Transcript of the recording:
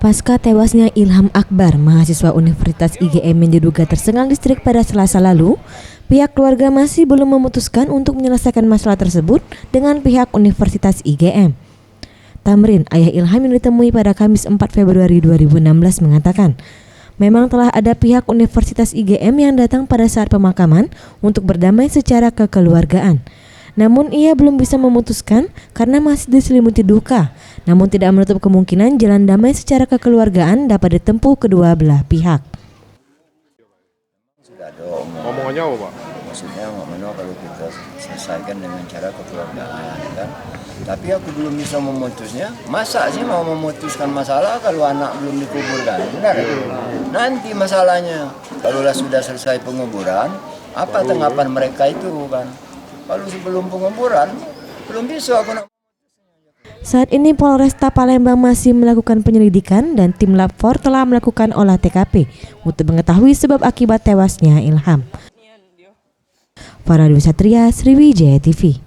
Pasca tewasnya Ilham Akbar, mahasiswa Universitas IGM yang diduga tersengal listrik pada Selasa lalu, pihak keluarga masih belum memutuskan untuk menyelesaikan masalah tersebut dengan pihak Universitas IGM. Tamrin, ayah Ilham yang ditemui pada Kamis 4 Februari 2016 mengatakan, memang telah ada pihak Universitas IGM yang datang pada saat pemakaman untuk berdamai secara kekeluargaan. Namun ia belum bisa memutuskan karena masih diselimuti duka. Namun tidak menutup kemungkinan jalan damai secara kekeluargaan dapat ditempuh kedua belah pihak. Sudah ada Omongannya apa, Pak? maksudnya ngomongnya kalau kita selesaikan dengan cara kekeluargaan kan. Tapi aku belum bisa memutusnya. Masa sih mau memutuskan masalah kalau anak belum dikuburkan? Benar ya? Nanti masalahnya kalau sudah selesai penguburan, apa tanggapan mereka itu kan? Kalau sebelum penguburan belum bisa aku nak. Saat ini Polresta Palembang masih melakukan penyelidikan dan tim Lab 4 telah melakukan olah TKP untuk mengetahui sebab akibat tewasnya Ilham. Farah Dwi Satria, Sriwijaya TV.